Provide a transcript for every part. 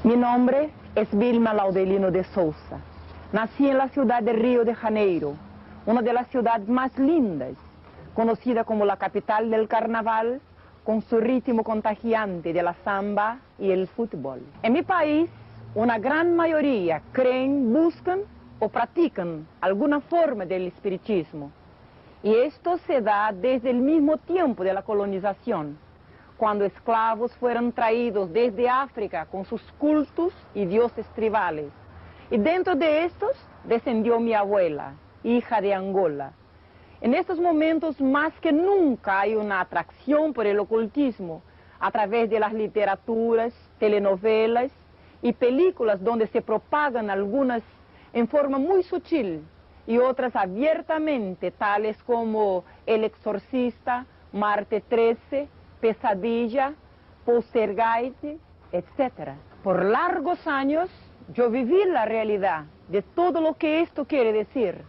Mi nombre es Vilma Laudelino de Souza. Nací en la ciudad de Río de Janeiro, una de las ciudades más lindas, conocida como la capital del carnaval, con su ritmo contagiante de la samba y el fútbol. En mi país, una gran mayoría creen, buscan o practican alguna forma del espiritismo. Y esto se da desde el mismo tiempo de la colonización, cuando esclavos fueron traídos desde África con sus cultos y dioses tribales. Y dentro de estos descendió mi abuela, hija de Angola. En estos momentos más que nunca hay una atracción por el ocultismo a través de las literaturas, telenovelas y películas donde se propagan algunas en forma muy sutil y otras abiertamente, tales como El Exorcista, Marte 13, Pesadilla, Poltergeist, etc. Por largos años yo viví la realidad de todo lo que esto quiere decir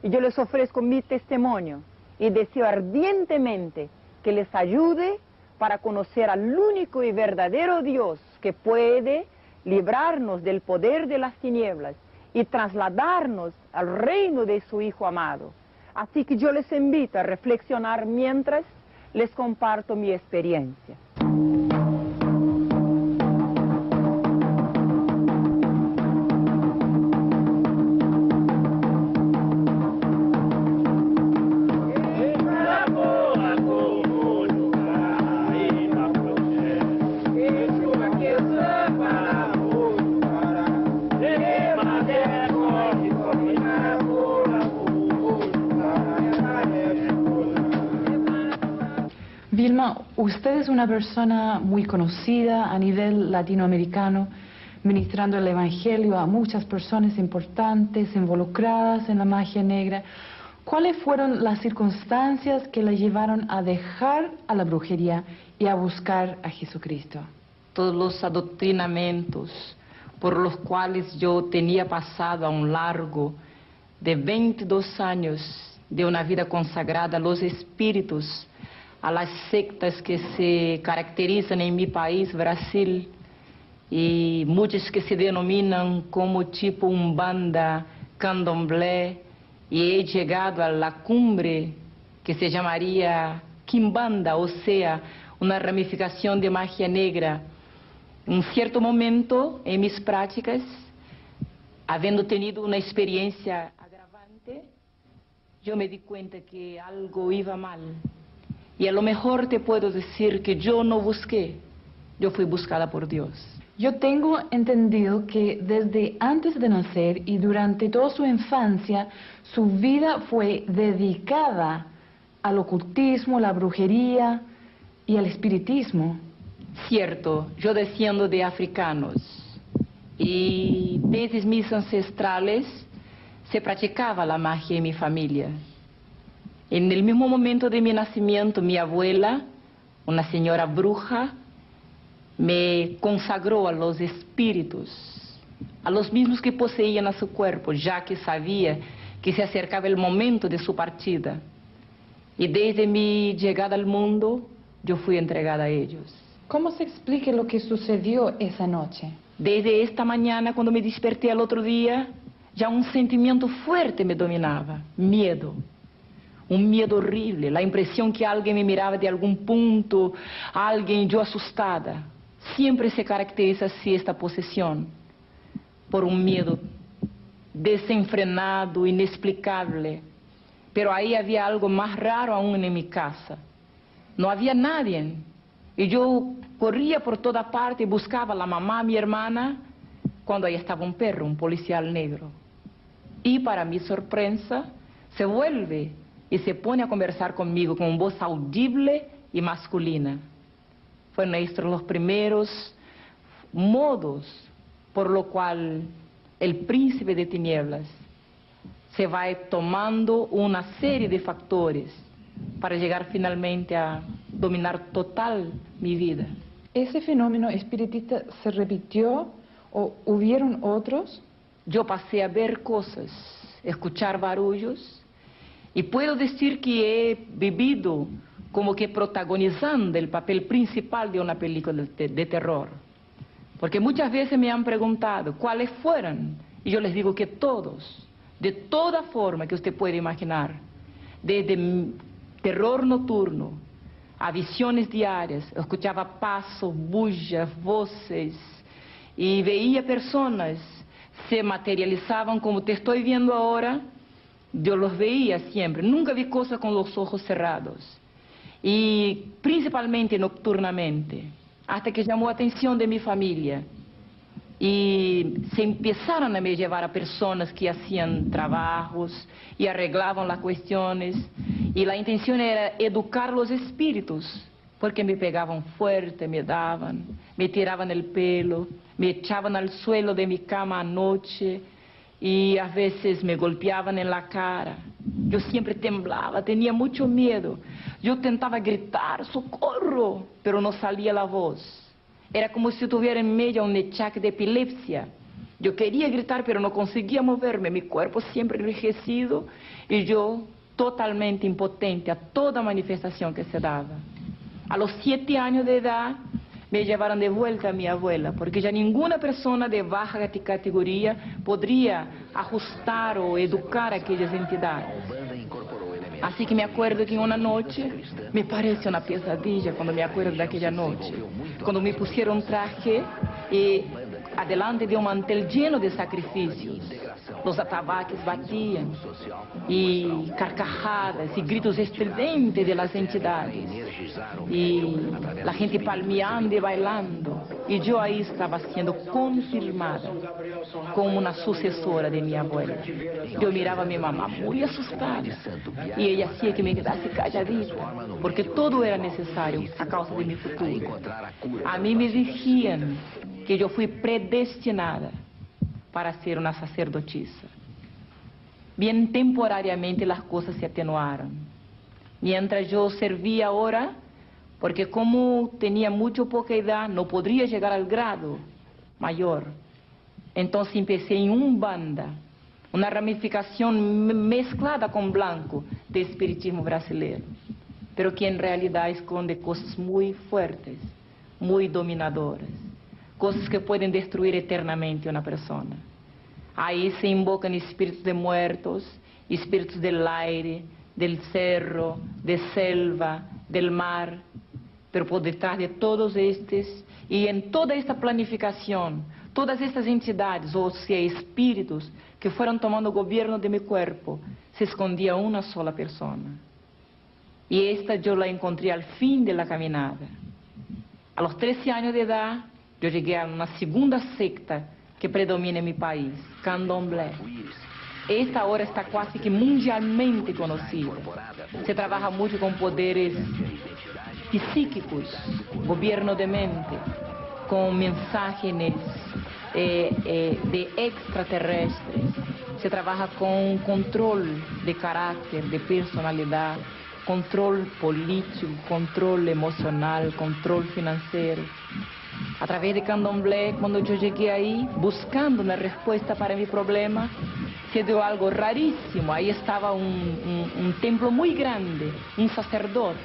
y yo les ofrezco mi testimonio y deseo ardientemente que les ayude para conocer al único y verdadero Dios que puede librarnos del poder de las tinieblas y trasladarnos al reino de su Hijo amado. Así que yo les invito a reflexionar mientras les comparto mi experiencia. Vilma, usted es una persona muy conocida a nivel latinoamericano, ministrando el Evangelio a muchas personas importantes involucradas en la magia negra. ¿Cuáles fueron las circunstancias que la llevaron a dejar a la brujería y a buscar a Jesucristo? Todos los adoctrinamientos por los cuales yo tenía pasado a un largo de 22 años de una vida consagrada a los espíritus, a las sectas que se caracterizan en mi país, Brasil, y muchas que se denominan como tipo Umbanda, Candomblé, y he llegado a la cumbre que se llamaría Quimbanda, o sea, una ramificación de magia negra. En un cierto momento en mis prácticas, habiendo tenido una experiencia agravante, yo me di cuenta que algo iba mal. Y a lo mejor te puedo decir que yo no busqué, yo fui buscada por Dios. Yo tengo entendido que desde antes de nacer y durante toda su infancia, su vida fue dedicada al ocultismo, la brujería y al espiritismo. Cierto, yo desciendo de africanos y desde mis ancestrales se practicaba la magia en mi familia. En el mismo momento de mi nacimiento, mi abuela, una señora bruja, me consagró a los espíritus, a los mismos que poseían a su cuerpo, ya que sabía que se acercaba el momento de su partida. Y desde mi llegada al mundo, yo fui entregada a ellos. ¿Cómo se explica lo que sucedió esa noche? Desde esta mañana, cuando me desperté al otro día, ya un sentimiento fuerte me dominaba, miedo. Un miedo horrible, la impresión que alguien me miraba de algún punto, alguien yo asustada. Siempre se caracteriza así esta posesión, por un miedo desenfrenado, inexplicable. Pero ahí había algo más raro aún en mi casa. No había nadie. Y yo corría por toda parte y buscaba a la mamá, a mi hermana, cuando ahí estaba un perro, un policial negro. Y para mi sorpresa, se vuelve y se pone a conversar conmigo con voz audible y masculina. Fueron estos los primeros modos por lo cual el príncipe de tinieblas se va tomando una serie de factores para llegar finalmente a dominar total mi vida. ¿Ese fenómeno espiritista se repitió o hubieron otros? Yo pasé a ver cosas, escuchar barullos, y puedo decir que he vivido como que protagonizando el papel principal de una película de terror. Porque muchas veces me han preguntado cuáles fueron, y yo les digo que todos, de toda forma que usted puede imaginar, desde terror nocturno a visiones diarias, eu escuchaba pasos, bullas, voces, y veía personas se materializaban como te estoy viendo ahora. Yo los veía siempre, nunca vi cosas con los ojos cerrados, y principalmente nocturnamente, hasta que llamó a atención de mi familia, y se empezaron a me llevar a personas que hacían trabajos y arreglaban las cuestiones, y la intención era educar los espíritus, porque me pegaban fuerte, me daban, me tiraban el pelo, me echaban al suelo de mi cama anoche, y a veces me golpeaban en la cara. Yo siempre temblaba, tenía mucho miedo. Yo tentaba gritar, socorro, pero no salía la voz. Era como si tuviera en medio un achaque de epilepsia. Yo quería gritar, pero no conseguía moverme, mi cuerpo siempre enrijecido, y yo totalmente impotente a toda manifestación que se daba. A los 7 años de edad, me llevaron de vuelta a mi abuela, porque ya ninguna persona de baja categoría podría ajustar o educar a aquellas entidades. Así que me acuerdo que una noche, me parece una pesadilla cuando me acuerdo de aquella noche, cuando me pusieron un traje y adelante de un mantel lleno de sacrificios, los atabaques batían, y carcajadas y gritos estridentes de las entidades, y la gente palmeando y bailando, y yo ahí estaba siendo confirmada como una sucesora de mi abuela. Yo miraba a mi mamá muy asustada, y ella hacía que me quedase calladita, porque todo era necesario a causa de mi futuro. A mí me decían que yo fui predestinada para ser una sacerdotisa. Bien temporariamente las cosas se atenuaron. Mientras yo servía ahora, porque como tenía mucho poca edad, no podría llegar al grado mayor. Entonces empecé en Umbanda, una ramificación mezclada con blanco de espiritismo brasileño, pero que en realidad esconde cosas muy fuertes, muy dominadoras, cosas que pueden destruir eternamente a una persona. Ahí se invocan espíritus de muertos, espíritus del aire, del cerro, de selva, del mar, pero por detrás de todos estos, y en toda esta planificación, todas estas entidades, o sea, espíritus, que fueron tomando gobierno de mi cuerpo, se escondía una sola persona. Y esta yo la encontré al fin de la caminada. A los 13 años de edad, yo llegué a una segunda secta que predomina en mi país, Candomblé. Esta ahora está casi que mundialmente conocida. Se trabaja mucho con poderes psíquicos, gobierno de mente, con mensajes de extraterrestres. Se trabaja con control de carácter, de personalidad, control político, control emocional, control financiero. A través de Candomblé, cuando yo llegué ahí, buscando una respuesta para mi problema, se dio algo rarísimo. Ahí estaba un templo muy grande, un sacerdote.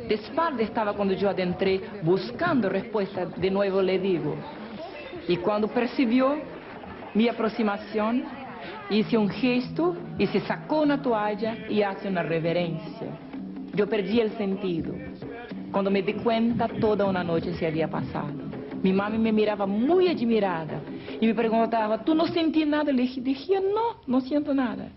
De espalda estaba cuando yo adentré, buscando respuesta, de nuevo le digo. Y cuando percibió mi aproximación, hice un gesto y se sacó una toalla y hace una reverencia. Yo perdí el sentido. Cuando me di cuenta, toda una noche se había pasado. Mi mamá me miraba muy admirada y me preguntaba, ¿tú no sentí nada? Le dije, no, no siento nada.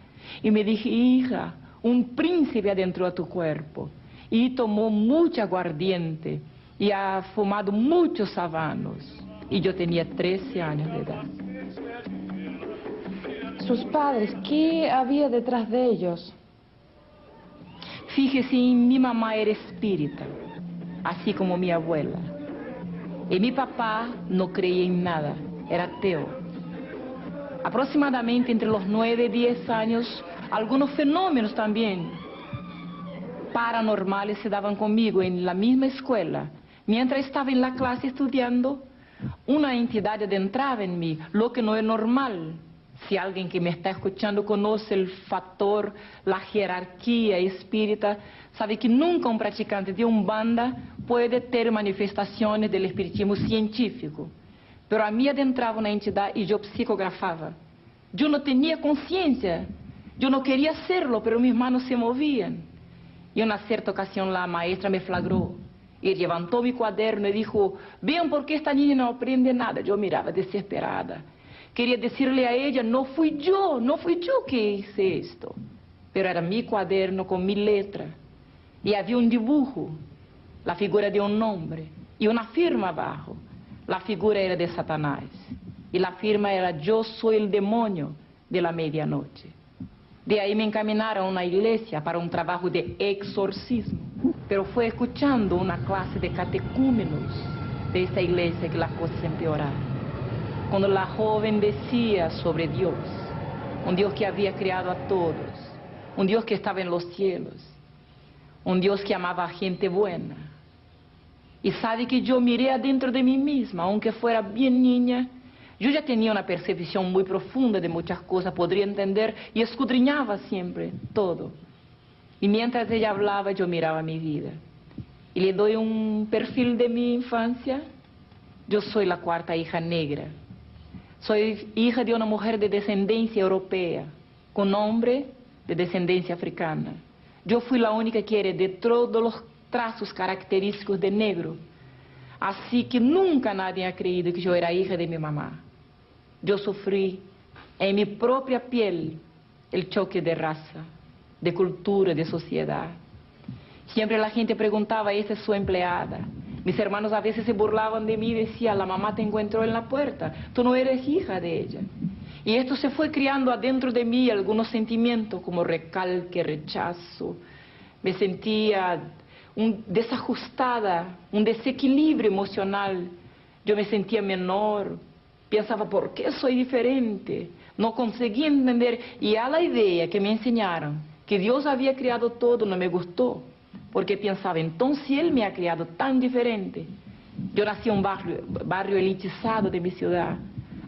Y me dije, hija, un príncipe adentro a tu cuerpo. Y tomó mucho aguardiente y ha fumado muchos habanos. Y yo tenía 13 años de edad. Sus padres, ¿qué había detrás de ellos? Fíjese, mi mamá era espírita, así como mi abuela. Y mi papá no creía en nada, era ateo. Aproximadamente entre los 9 y 10 años, algunos fenómenos también paranormales se daban conmigo en la misma escuela. Mientras estaba en la clase estudiando, una entidad adentraba en mí, lo que no es normal. Si alguien que me está escuchando conoce el factor, la jerarquía espírita, sabe que nunca un practicante de Umbanda puede tener manifestaciones del espiritismo científico. pero a mí adentraba una entidad y yo psicografaba. Yo no tenía conciencia, yo no quería hacerlo, pero mis manos se movían. Y en una cierta ocasión la maestra me flagró y levantó mi cuaderno y dijo: vean por qué esta niña no aprende nada. Yo miraba desesperada. Quería decirle a ella: no fui yo que hice esto. Pero era mi cuaderno con mi letra. Y había un dibujo, la figura de un hombre, y una firma abajo. La figura era de Satanás. Y la firma era: yo soy el demonio de la medianoche. De ahí me encaminaron a una iglesia para un trabajo de exorcismo. Pero fue escuchando una clase de catecúmenos de esta iglesia que las cosas empeoraron. Cuando la joven decía sobre Dios, un Dios que había creado a todos, un Dios que estaba en los cielos, un Dios que amaba a gente buena. Y sabe que yo miré adentro de mí misma, aunque fuera bien niña. Yo ya tenía una percepción muy profunda de muchas cosas, podría entender y escudriñaba siempre todo. Y mientras ella hablaba, yo miraba mi vida. Y le doy un perfil de mi infancia. Yo soy la cuarta hija negra. Soy hija de una mujer de descendencia europea, con hombre de descendencia africana. Yo fui la única que heredé todos los trazos característicos de negro. Así que nunca nadie ha creído que yo era hija de mi mamá. Yo sufrí en mi propia piel el choque de raza, de cultura, de sociedad. Siempre la gente preguntaba: ¿esa es su empleada? Mis hermanos a veces se burlaban de mí y decían: la mamá te encontró en la puerta, tú no eres hija de ella. Y esto se fue criando adentro de mí algunos sentimientos como recalque, rechazo. Me sentía desajustada, un desequilibrio emocional. Yo me sentía menor, pensaba: ¿por qué soy diferente? No conseguía entender. Y a la idea que me enseñaron, que Dios había creado todo, no me gustó. Porque pensaba: entonces Él me ha creado tan diferente. Yo nací en un barrio elitizado de mi ciudad.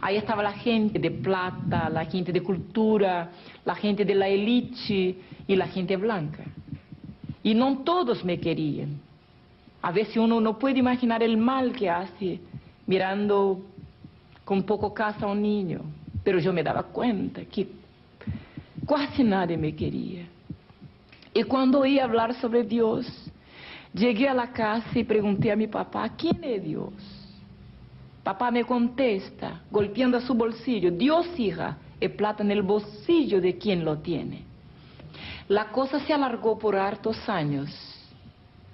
Ahí estaba la gente de plata, la gente de cultura, la gente de la élite y la gente blanca. Y no todos me querían. A veces uno no puede imaginar el mal que hace mirando con poco caso a un niño. Pero yo me daba cuenta que casi nadie me quería. Y cuando oí hablar sobre Dios, llegué a la casa y pregunté a mi papá: ¿quién es Dios? Papá me contesta, golpeando a su bolsillo: Dios, hija, es plata en el bolsillo de quien lo tiene. La cosa se alargó por hartos años.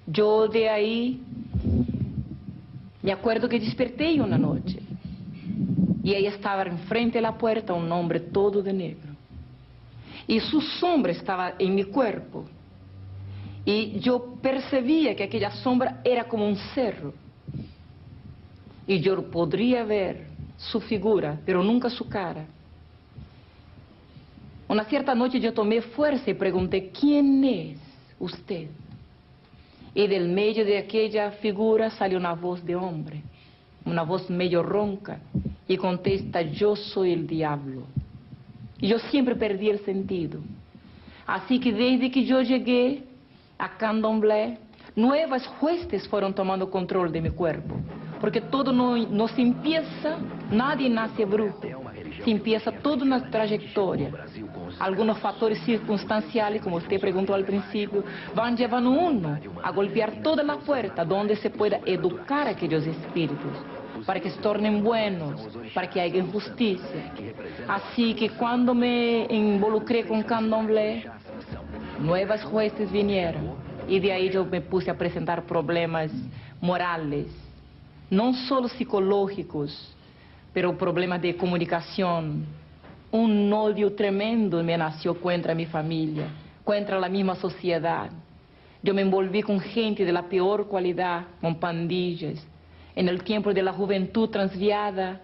Yo de ahí me acuerdo que desperté una noche y ahí estaba enfrente de la puerta un hombre todo de negro. Y su sombra estaba en mi cuerpo. Y yo percibía que aquella sombra era como un cerro. Y yo podría ver su figura, pero nunca su cara. Una cierta noche yo tomé fuerza y pregunté: ¿quién es usted? Y del medio de aquella figura salió una voz de hombre, una voz medio ronca, y contesta: yo soy el diablo. Y yo siempre perdí el sentido. Así que desde que yo llegué a Candomblé, nuevas huestes fueron tomando control de mi cuerpo. Porque todo no se empieza, nadie nace bruto. Se empieza toda una trayectoria. Algunos factores circunstanciales, como usted preguntó al principio, van llevando uno a golpear toda la puerta donde se pueda educar a aquellos espíritus, para que se tornen buenos, para que haya justicia. Así que cuando me involucré con Candomblé, nuevas huestes vinieron. Y de ahí yo me puse a presentar problemas morales, no solo psicológicos, pero problemas de comunicación. Un odio tremendo me nació contra mi familia, contra la misma sociedad. Yo me envolví con gente de la peor cualidad, con pandillas. En el tiempo de la juventud transviada,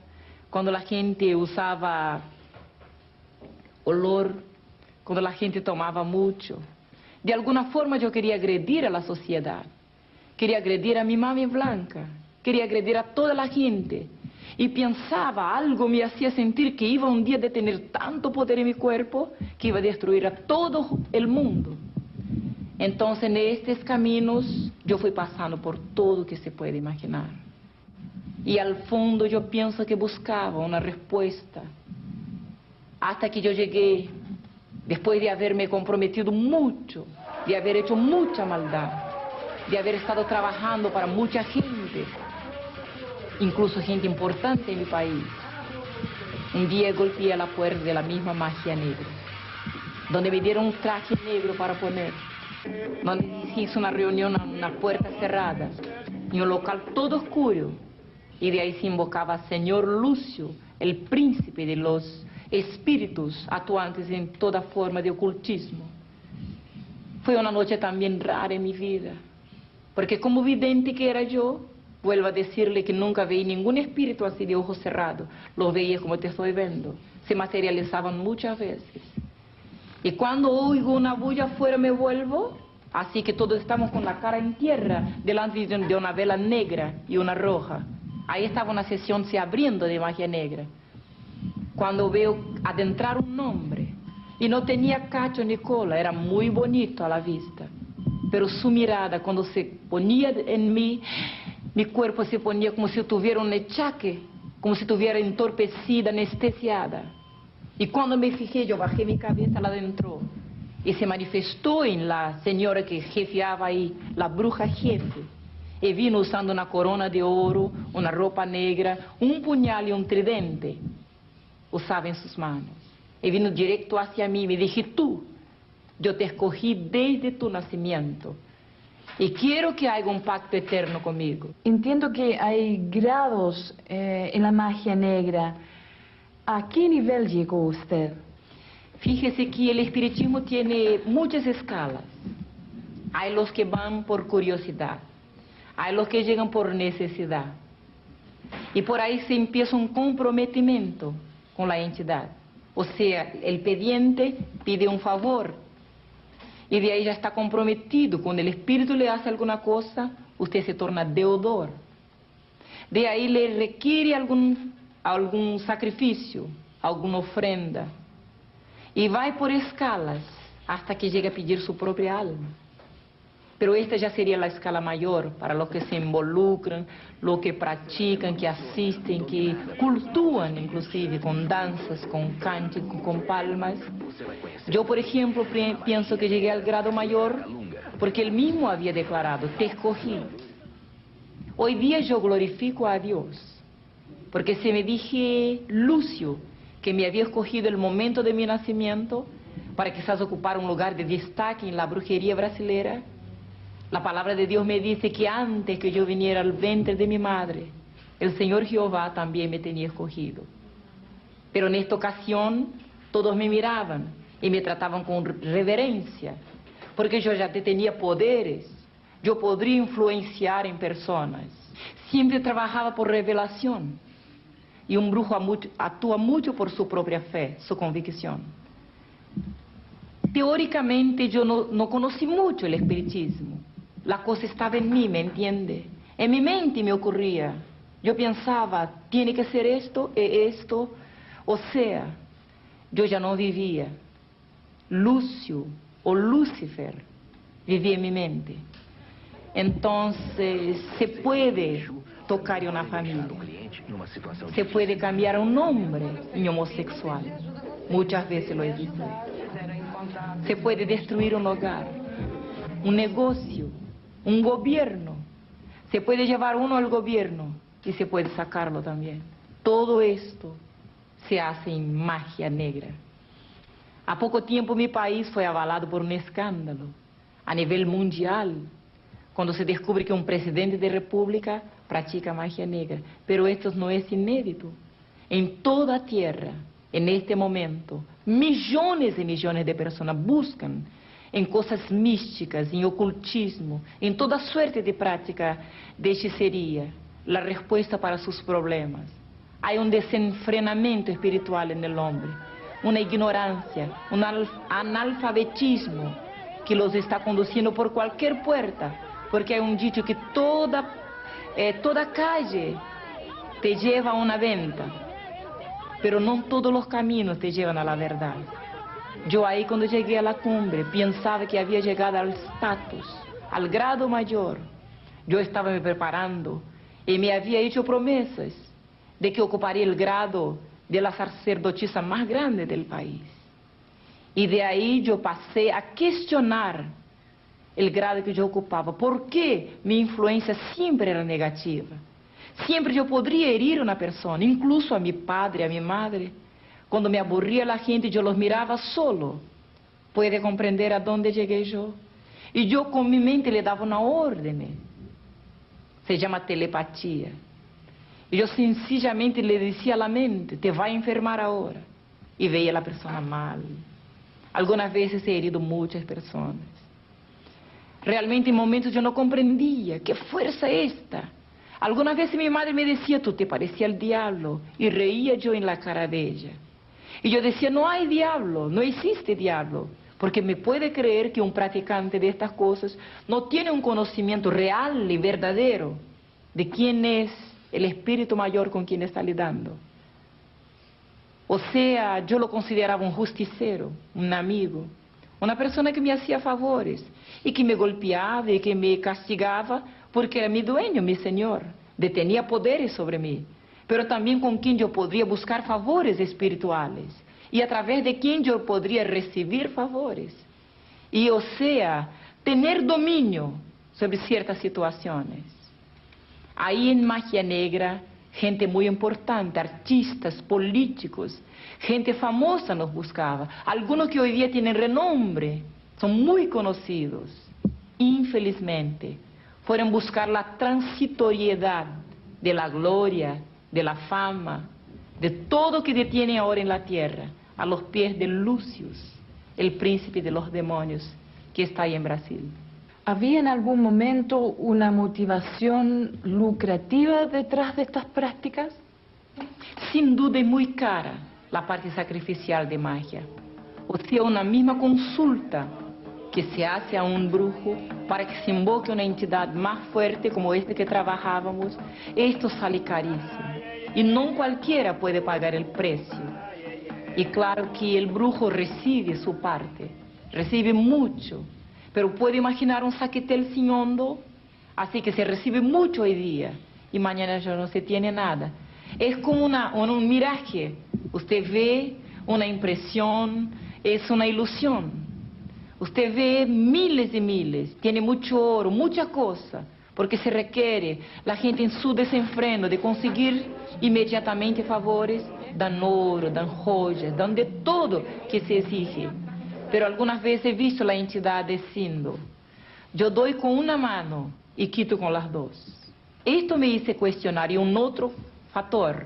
cuando la gente usaba olor, cuando la gente tomaba mucho. De alguna forma yo quería agredir a la sociedad, quería agredir a mi mami blanca, quería agredir a toda la gente. Y pensaba, algo me hacía sentir que iba un día de tener tanto poder en mi cuerpo que iba a destruir a todo el mundo. Entonces en estos caminos yo fui pasando por todo que se puede imaginar. Y al fondo yo pienso que buscaba una respuesta. Hasta que yo llegué, después de haberme comprometido mucho, de haber hecho mucha maldad, de haber estado trabajando para mucha gente, incluso gente importante en mi país. Un día golpeé a la puerta de la misma magia negra, donde me dieron un traje negro para poner, donde se hizo una reunión a una puerta cerrada, en un local todo oscuro, y de ahí se invocaba a Señor Lúcio, el príncipe de los espíritus actuantes en toda forma de ocultismo. Fue una noche también rara en mi vida, porque como vidente que era yo, vuelvo a decirle que nunca vi ningún espíritu así de ojos cerrados. Los veía como te estoy viendo. Se materializaban muchas veces. Y cuando oigo una bulla afuera me vuelvo, así que todos estamos con la cara en tierra, delante de una vela negra y una roja. Ahí estaba una sesión se abriendo de magia negra. Cuando veo adentrar un hombre, y no tenía cacho ni cola, era muy bonito a la vista. Pero su mirada, cuando se ponía en mí, mi cuerpo se ponía como si tuviera un achaque, como si estuviera entorpecida, anestesiada. Y cuando me fijé, yo bajé mi cabeza, la adentro. Y se manifestó en la señora que jefeaba ahí, la bruja jefe. Y vino usando una corona de oro, una ropa negra, un puñal y un tridente. Usaba en sus manos. Y vino directo hacia mí y me dije, tú, yo te escogí desde tu nacimiento. Y quiero que haga un pacto eterno conmigo. Entiendo que hay grados en la magia negra. ¿A qué nivel llegó usted? Fíjese que el espiritismo tiene muchas escalas. Hay los que van por curiosidad, hay los que llegan por necesidad. Y por ahí se empieza un comprometimiento con la entidad. O sea, el pidiente pide un favor. Y de ahí ya está comprometido. Cuando el espíritu le hace alguna cosa, usted se torna deudor. De ahí le requiere algún sacrificio, alguna ofrenda. Y va por escalas hasta que llega a pedir su propia alma. Pero esta ya sería la escala mayor para los que se involucran, los que practican, que asisten, que cultúan inclusive con danzas, con cánticos, con palmas. Yo, por ejemplo, pienso que llegué al grado mayor porque él mismo había declarado, te escogí. Hoy día yo glorifico a Dios, porque se me dije Lúcio, que me había escogido el momento de mi nacimiento para quizás ocupar un lugar de destaque en la brujería brasileña. La palabra de Dios me dice que antes que yo viniera al vientre de mi madre, el Señor Jehová también me tenía escogido. Pero en esta ocasión todos me miraban y me trataban con reverencia, porque yo ya tenía poderes, yo podría influenciar en personas. Siempre trabajaba por revelación, y un brujo actúa mucho por su propia fe, su convicción. Teóricamente yo no conocí mucho el espiritismo. La cosa estaba en mí, ¿me entiende? En mi mente me ocurría. Yo pensaba, tiene que ser esto, esto. O sea, yo ya no vivía. Lúcio o Lúcifer vivía en mi mente. Entonces, se puede tocar en una familia. Se puede cambiar un nombre en homosexual. Muchas veces lo he visto. Se puede destruir un hogar, un negocio, un gobierno. Se puede llevar uno al gobierno y se puede sacarlo también. Todo esto se hace en magia negra. Há pouco tiempo mi país fue avalado por un escándalo a nivel mundial, cuando se descubre que un presidente de república practica magia negra. Pero esto no es inédito. En toda tierra, en este momento, millones y millones de personas buscan en cosas místicas, en ocultismo, en toda suerte de práctica de hechicería, la respuesta para sus problemas. Hay un desenfrenamiento espiritual en el hombre, una ignorancia, un analfabetismo que los está conduciendo por cualquier puerta, porque hay un dicho que toda calle te lleva a una venta, pero no todos los caminos te llevan a la verdad. Yo ahí cuando llegué a la cumbre pensaba que había llegado al estatus, al grado mayor. Yo estaba me preparando y me había hecho promesas de que ocuparía el grado de la sacerdotisa más grande del país. Y de ahí yo pasé a cuestionar el grado que yo ocupaba. ¿Por qué mi influencia siempre era negativa? Siempre yo podría herir a una persona, incluso a mi padre, a mi madre. Cuando me aburría la gente, yo los miraba solo. ¿Puede comprender a dónde llegué yo? Y yo con mi mente le daba una orden. Se llama telepatía. Y yo sencillamente le decía a la mente, te va a enfermar ahora. Y veía a la persona mal. Algunas veces he herido muchas personas. Realmente en momentos yo no comprendía qué fuerza esta. Algunas veces mi madre me decía, tú te parecías al diablo. Y reía yo en la cara de ella. Y yo decía, no hay diablo, no existe diablo. Porque me puede creer que un practicante de estas cosas no tiene un conocimiento real y verdadero de quién es el espíritu mayor con quien está lidando. O sea, yo lo consideraba un justicero, un amigo, una persona que me hacía favores y que me golpeaba y que me castigaba porque era mi dueño, mi señor, detenía poderes sobre mí, pero también con quien yo podría buscar favores espirituales y a través de quien yo podría recibir favores. Y o sea, tener dominio sobre ciertas situaciones. Ahí en Magia Negra, gente muy importante, artistas, políticos, gente famosa nos buscaba. Algunos que hoy día tienen renombre, son muy conocidos. Infelizmente, fueron buscar la transitoriedad de la gloria, de la fama, de todo que detiene ahora en la tierra, a los pies de Lucius, el príncipe de los demonios, que está ahí en Brasil. ¿Había en algún momento una motivación lucrativa detrás de estas prácticas? Sin duda es muy cara la parte sacrificial de magia. O sea, una misma consulta que se hace a un brujo para que se invoque una entidad más fuerte como esta que trabajábamos, esto sale carísimo. Y no cualquiera puede pagar el precio. Y claro que el brujo recibe su parte, recibe mucho. Pero puede imaginar un saquetel sin hondo, así que se recibe mucho hoy día y mañana ya no se tiene nada. Es como un miraje. Usted ve una impresión, es una ilusión. Usted ve miles y miles, tiene mucho oro, mucha cosa, porque se requiere la gente en su desenfreno de conseguir inmediatamente favores, dan oro, dan joyas, dan de todo que se exige. Pero algunas veces he visto la entidad diciendo, yo doy con una mano y quito con las dos. Esto me hizo cuestionar y un otro factor.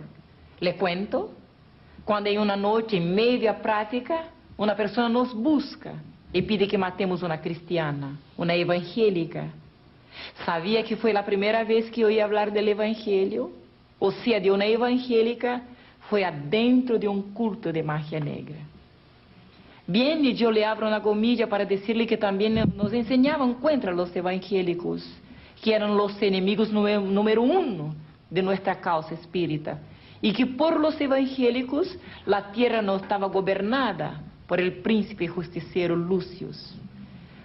Le cuento, cuando hay una noche en media práctica, una persona nos busca y pide que matemos una cristiana, una evangélica. ¿Sabía que fue la primera vez que oí hablar del evangelio? O sea, de una evangélica, fue adentro de un culto de magia negra. Bien, y yo le abro una comilla para decirle que también nos enseñaban contra los evangélicos, que eran los enemigos número uno de nuestra causa espírita, y que por los evangélicos la tierra no estaba gobernada por el príncipe justiciero Lucius.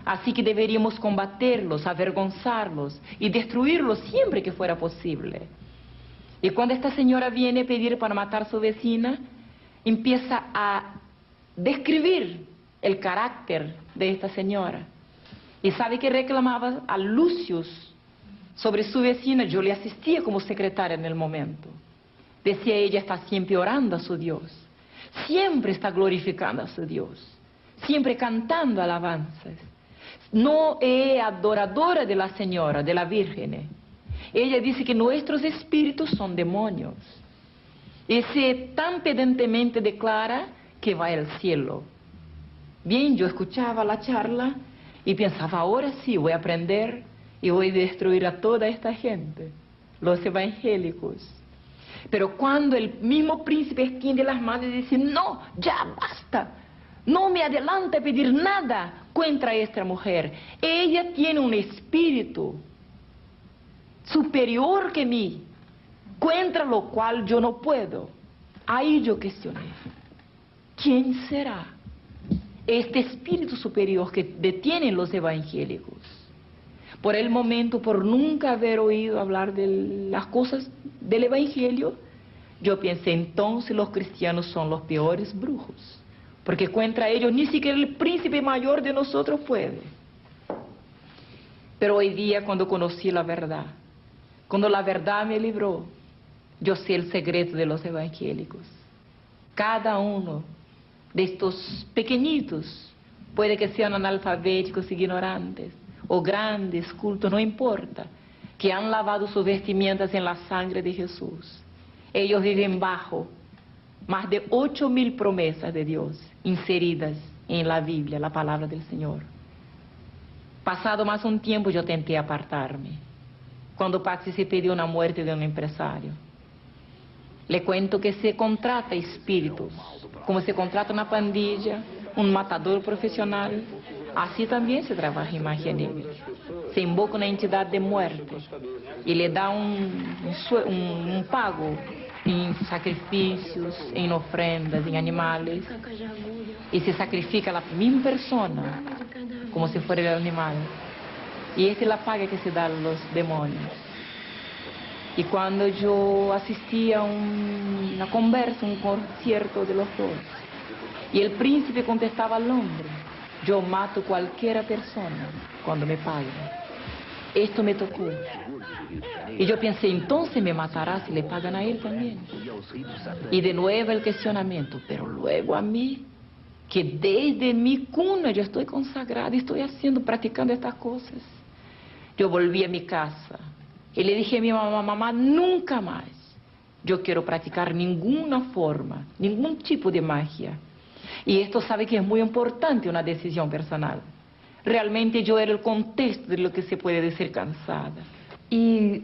Así que deberíamos combaterlos, avergonzarlos y destruirlos siempre que fuera posible. Y cuando esta señora viene a pedir para matar a su vecina, empieza a describir el carácter de esta señora. Y sabe que reclamaba a Lucius sobre su vecina. Yo le asistía como secretaria en el momento. Decía ella, está siempre orando a su Dios, siempre está glorificando a su Dios, siempre cantando alabanzas. No es adoradora de la señora, de la Virgen. Ella dice que nuestros espíritus son demonios. Y se tan pedantemente declara que va al cielo. Bien, yo escuchaba la charla y pensaba, ahora sí voy a aprender y voy a destruir a toda esta gente, los evangélicos. Pero cuando el mismo príncipe extiende las manos y dice, no, ya basta, no me adelante a pedir nada contra esta mujer. Ella tiene un espíritu superior que mí, contra lo cual yo no puedo. Ahí yo cuestioné. ¿Quién será este espíritu superior que detienen los evangélicos? Por el momento, por nunca haber oído hablar de las cosas del Evangelio, yo pensé, entonces los cristianos son los peores brujos, porque contra ellos ni siquiera el príncipe mayor de nosotros puede. Pero hoy día, cuando conocí la verdad, cuando la verdad me libró, yo sé el secreto de los evangélicos. Cada uno de estos pequeñitos, puede que sean analfabéticos, ignorantes, o grandes, cultos, no importa, que han lavado sus vestimentas en la sangre de Jesús. Ellos viven bajo más de 8.000 promesas de Dios inseridas en la Biblia, la palabra del Señor. Pasado más un tiempo, yo tenté apartarme, cuando participé de una muerte de un empresario. Le cuento que se contrata espíritus, como se contrata una pandilla, un matador profesional. Así también se trabaja en magia negra. Se invoca una entidad de muerte y le da un pago en sacrificios, en ofrendas, en animales. Y se sacrifica a la misma persona, como si fuera el animal. Y esta es la paga que se da a los demonios. Y cuando yo asistí a una conversa, un concierto de los dos, y el príncipe contestaba al hombre, yo mato cualquier persona cuando me paguen. Esto me tocó. Y yo pensé, entonces me matará si le pagan a él también. Y de nuevo el cuestionamiento, pero luego a mí, que desde mi cuna yo estoy consagrada y estoy practicando estas cosas. Yo volví a mi casa y le dije a mi mamá, mamá, nunca más yo quiero practicar ninguna forma, ningún tipo de magia. Y esto sabe que es muy importante, una decisión personal. Realmente yo era el contexto de lo que se puede decir cansada. ¿Y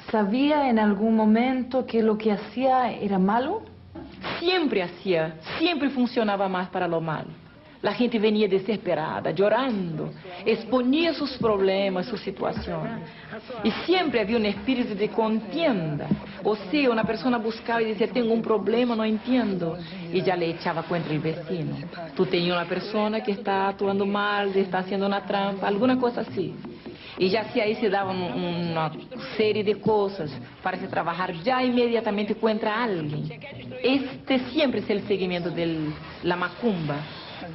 sabía en algún momento que lo que hacía era malo? Siempre funcionaba más para lo malo. La gente venía desesperada, llorando, exponía sus problemas, sus situaciones. Y siempre había un espíritu de contienda. O sea, una persona buscaba y decía, tengo un problema, no entiendo. Y ya le echaba contra el vecino. Tú tenías una persona que está actuando mal, está haciendo una trampa, alguna cosa así. Y ya si ahí se daban una serie de cosas para se trabajar ya inmediatamente contra alguien. Este siempre es el seguimiento de la macumba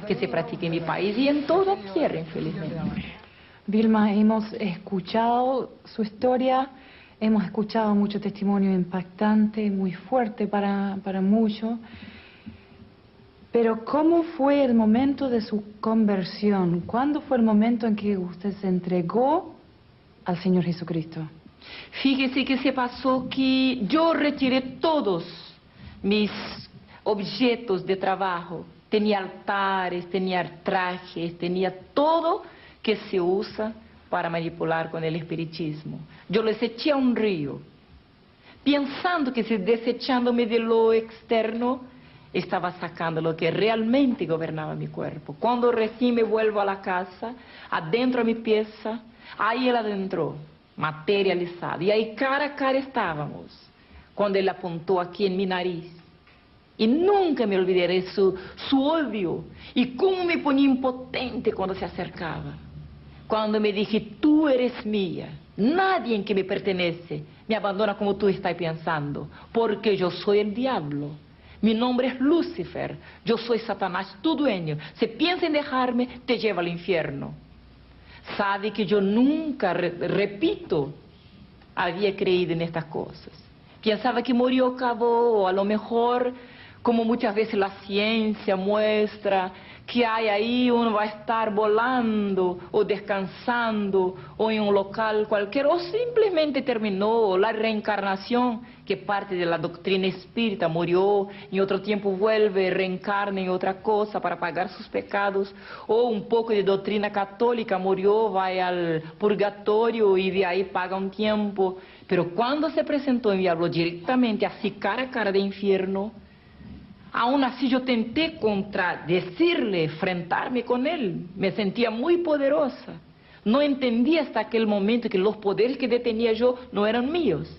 que se practica en mi país y en toda tierra, infelizmente. Vilma, hemos escuchado su historia, hemos escuchado mucho testimonio impactante, muy fuerte para muchos. Pero ¿cómo fue el momento de su conversión? ¿Cuándo fue el momento en que usted se entregó al Señor Jesucristo? Fíjese que se pasó que yo retiré todos mis objetos de trabajo. Tenía altares, tenía trajes, tenía todo que se usa para manipular con el espiritismo. Yo los eché a un río, pensando que si desechándome de lo externo, estaba sacando lo que realmente gobernaba mi cuerpo. Cuando recién me vuelvo a la casa, adentro a mi pieza, ahí él adentró, materializado. Y ahí cara a cara estábamos, cuando él apuntó aquí en mi nariz. Y nunca me olvidaré su odio y cómo me ponía impotente cuando se acercaba. Cuando me dije, tú eres mía, nadie en que me pertenece me abandona como tú estás pensando, porque yo soy el diablo. Mi nombre es Lucifer, yo soy Satanás, tu dueño. Si piensas en dejarme, te lleva al infierno. Sabe que yo nunca, repito, había creído en estas cosas. Pensaba que murió, acabó, o a lo mejor, como muchas veces la ciencia muestra, que hay ahí uno va a estar volando o descansando o en un local cualquier, o simplemente terminó la reencarnación, que parte de la doctrina espírita, murió y en otro tiempo vuelve, reencarna en otra cosa para pagar sus pecados, o un poco de doctrina católica, murió, va al purgatorio y de ahí paga un tiempo. Pero cuando se presentó y me habló directamente así cara a cara de infierno, aún así yo tenté contradecirle, enfrentarme con él. Me sentía muy poderosa. No entendía hasta aquel momento que los poderes que detenía yo no eran míos,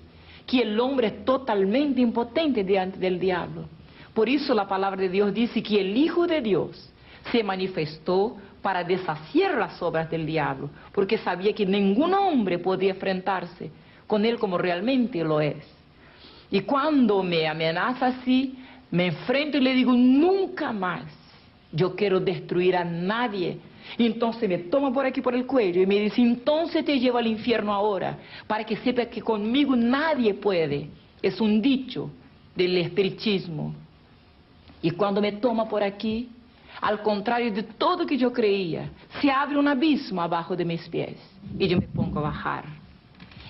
que el hombre es totalmente impotente delante del diablo. Por eso la palabra de Dios dice que el Hijo de Dios se manifestó para deshacer las obras del diablo, porque sabía que ningún hombre podía enfrentarse con él como realmente lo es. Y cuando me amenaza así, me enfrento y le digo, nunca más yo quiero destruir a nadie. Y entonces me toma por aquí por el cuello y me dice, entonces te llevo al infierno ahora, para que sepas que conmigo nadie puede. Es un dicho del espiritismo. Y cuando me toma por aquí, al contrario de todo que yo creía, se abre un abismo abajo de mis pies y yo me pongo a bajar.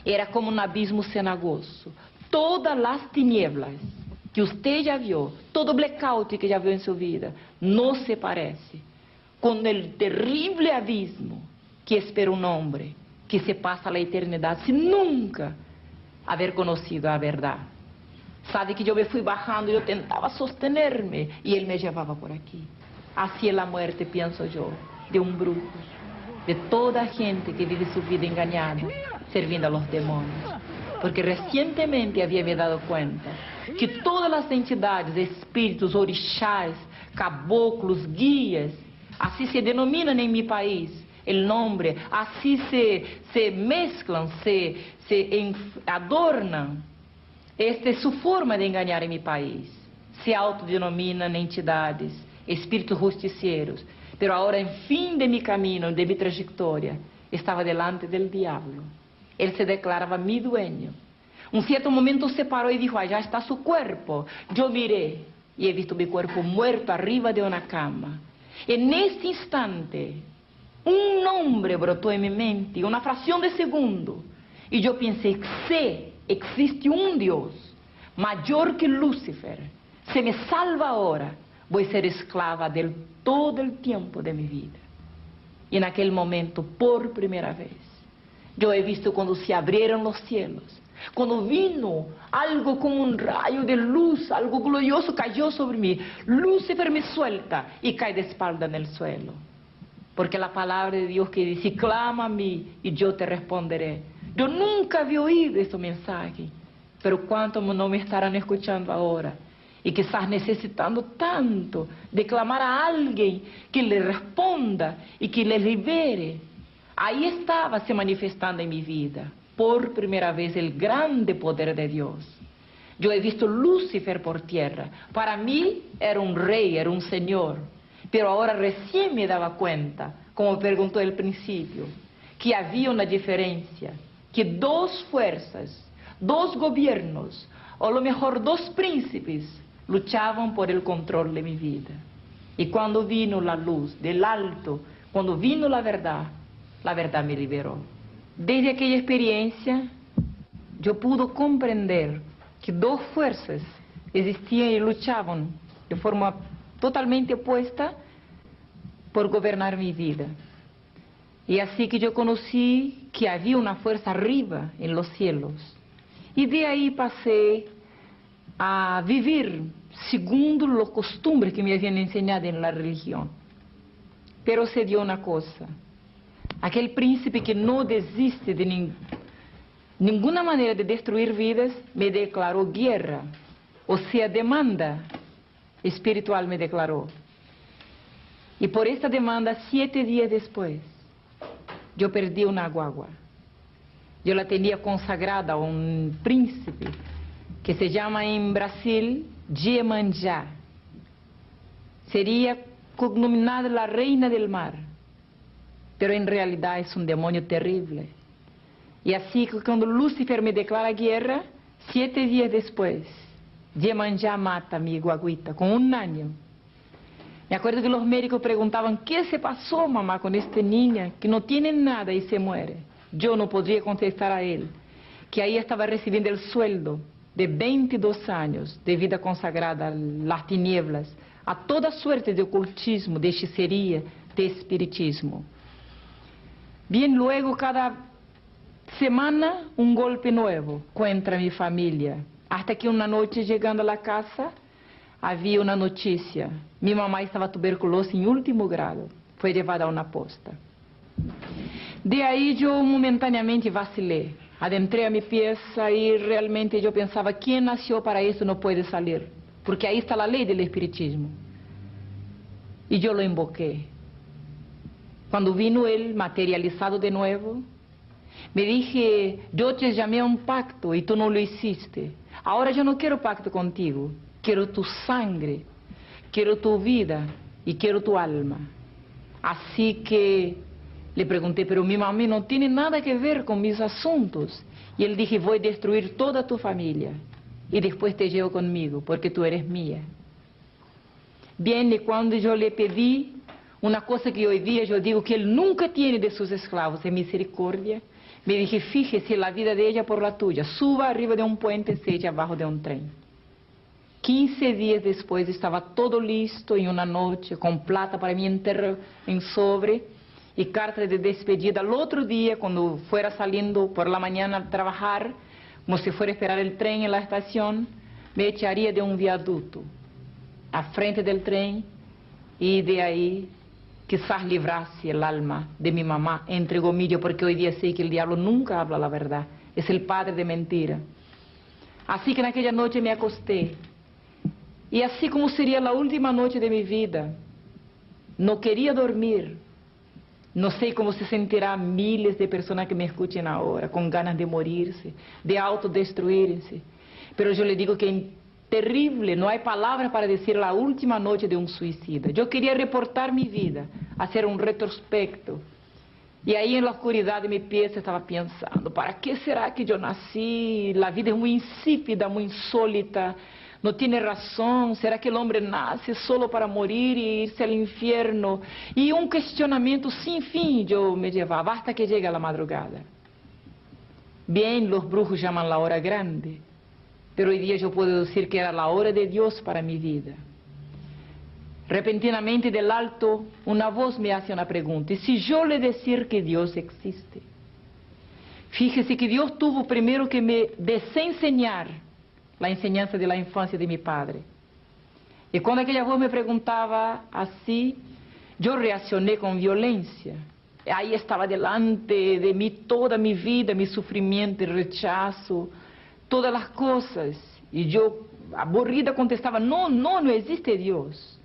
Era como un abismo cenagoso. Todas las tinieblas que usted ya vio, todo blackout que ya vio en su vida, no se parece con el terrible abismo que espera un hombre que se pasa la eternidad sin nunca haber conocido a verdad. Sabe que yo me fui bajando y yo tentaba sostenerme y él me llevaba por aquí. Así es la muerte, pienso yo, de un brujo, de toda gente que vive su vida engañada, sirviendo a los demonios. Porque recientemente había me dado cuenta que todas las entidades, espíritus, orixás, caboclos, guías, así se denominan en mi país el nombre, así se mezclan, se adornan. Esta es su forma de engañar en mi país. Se autodenominan entidades, espíritus justicieros. Pero ahora, en fin de mi camino, de mi trayectoria, estaba delante del diablo. Él se declaraba mi dueño. Un cierto momento se paró y dijo, allá está su cuerpo. Yo miré y he visto mi cuerpo muerto arriba de una cama. En este instante, un nombre brotó en mi mente, una fracción de segundo. Y yo pensé, sí, existe un Dios mayor que Lucifer. Se me salva ahora, voy a ser esclava de él todo el tiempo de mi vida. Y en aquel momento, por primera vez, yo he visto cuando se abrieron los cielos, cuando vino algo como un rayo de luz, algo glorioso cayó sobre mí. Lucifer me suelta y cae de espalda en el suelo. Porque la palabra de Dios que dice, clama a mí y yo te responderé. Yo nunca había oído ese mensaje, pero cuántos no me estarán escuchando ahora y quizás necesitando tanto de clamar a alguien que le responda y que le libere. Ahí estaba se manifestando en mi vida, por primera vez, el grande poder de Dios. Yo he visto Lucifer por tierra. Para mí era un rey, era un señor. Pero ahora recién me daba cuenta, como preguntó al principio, que había una diferencia, que dos fuerzas, dos gobiernos, o a lo mejor dos príncipes, luchaban por el control de mi vida. Y cuando vino la luz del alto, cuando vino la verdad me liberó. Desde aquella experiencia, yo pude comprender que dos fuerzas existían y luchaban de forma totalmente opuesta por gobernar mi vida. Y así que yo conocí que había una fuerza arriba en los cielos. Y de ahí pasé a vivir segundo los costumbres que me habían enseñado en la religión. Pero se dio una cosa. Aquel príncipe que no desiste de ninguna manera de destruir vidas, me declaró guerra. O sea, demanda espiritual me declaró. Y por esta demanda, 7 días después, yo perdí una guagua. Yo la tenía consagrada a un príncipe que se llama en Brasil Iemanjá. Sería cognominada la reina del mar, pero en realidad es un demonio terrible. Y así que cuando Lucifer me declara guerra, 7 días después, Iemanjá mata a mi guaguita con 1 año. Me acuerdo que los médicos preguntaban, ¿qué se pasó, mamá, con esta niña que no tiene nada y se muere? Yo no podría contestar a él, que ahí estaba recibiendo el sueldo de 22 años de vida consagrada a las tinieblas, a toda suerte de ocultismo, de hechicería, de espiritismo. Bien, luego cada semana un golpe nuevo contra mi familia, hasta que una noche llegando a la casa, había una noticia. Mi mamá estaba tuberculosa en último grado. Fue llevada a una posta. De ahí yo momentáneamente vacilé. Adentré a mi pieza y realmente yo pensaba, ¿quién nació para eso no puede salir? Porque ahí está la ley del espiritismo. Y yo lo invoqué. Cuando vino él materializado de nuevo, me dije, yo te llamé a un pacto y tú no lo hiciste. Ahora yo no quiero pacto contigo, quiero tu sangre, quiero tu vida y quiero tu alma. Así que le pregunté, pero mi mamá no tiene nada que ver con mis asuntos. Y él dije, voy a destruir toda tu familia y después te llevo conmigo porque tú eres mía. Bien, y cuando yo le pedí una cosa que hoy día yo digo que él nunca tiene de sus esclavos, es misericordia, me dije, fíjese la vida de ella por la tuya, suba arriba de un puente, se echa abajo de un tren. 15 días después estaba todo listo en una noche, con plata para mi enterro en sobre y carta de despedida. Al otro día, cuando fuera saliendo por la mañana a trabajar, como si fuera a esperar el tren en la estación, me echaría de un viaducto a frente del tren y de ahí quizás librase el alma de mi mamá, entre comillas, porque hoy día sé que el diablo nunca habla la verdad, es el padre de mentira. Así que en aquella noche me acosté, y así como sería la última noche de mi vida, no quería dormir. No sé cómo se sentirán miles de personas que me escuchen ahora, con ganas de morirse, de autodestruirse. Pero yo le digo que es terrible, no hay palabras para decir la última noche de un suicida. Yo quería reportar mi vida, hacer un retrospecto. Y ahí en la oscuridad de mi pieza estaba pensando, ¿para qué será que yo nací? La vida es muy insípida, muy insólita. No tiene razón, ¿será que el hombre nace solo para morir e irse al infierno? Y un cuestionamiento sin fin yo me llevaba hasta que llega la madrugada. Bien, los brujos llaman la hora grande, pero hoy día yo puedo decir que era la hora de Dios para mi vida. Repentinamente del alto, una voz me hace una pregunta, ¿y si yo le decir que Dios existe? Fíjese que Dios tuvo primero que me desenseñar la enseñanza de la infancia de mi padre. Y cuando aquella voz me preguntaba así, yo reaccioné con violencia. Ahí estaba delante de mí toda mi vida, mi sufrimiento, el rechazo, todas las cosas. Y yo, aburrida, contestaba, no, no, no existe Dios.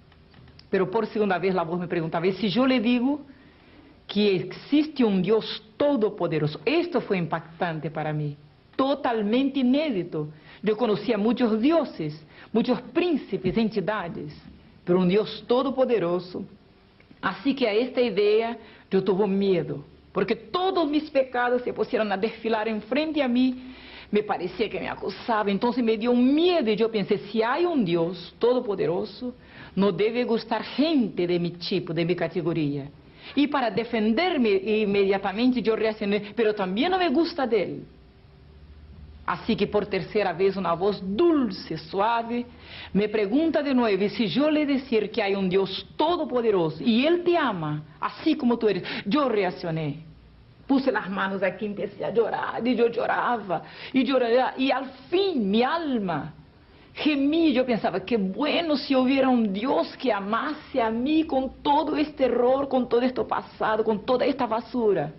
Pero por segunda vez la voz me preguntaba, ¿y si yo le digo que existe un Dios todopoderoso? Esto fue impactante para mí, totalmente inédito. Yo conocía muchos dioses, muchos príncipes, entidades, pero un Dios todopoderoso. Así que a esta idea yo tuve miedo, porque todos mis pecados se pusieron a desfilar enfrente a mí, me parecía que me acusaba, entonces me dio un miedo y yo pensé, si hay un Dios todopoderoso, no debe gustar gente de mi tipo, de mi categoría. Y para defenderme inmediatamente yo reaccioné, pero también no me gusta de él. Así que por tercera vez una voz dulce, suave, me pregunta de nuevo, y si yo le decir que hay un Dios todopoderoso y Él te ama, así como tú eres, yo reaccioné. Puse las manos aquí, empecé a llorar, y yo lloraba, y al fin mi alma gemí. Yo pensaba, qué bueno si hubiera un Dios que amase a mí con todo este error, con todo esto pasado, con toda esta basura.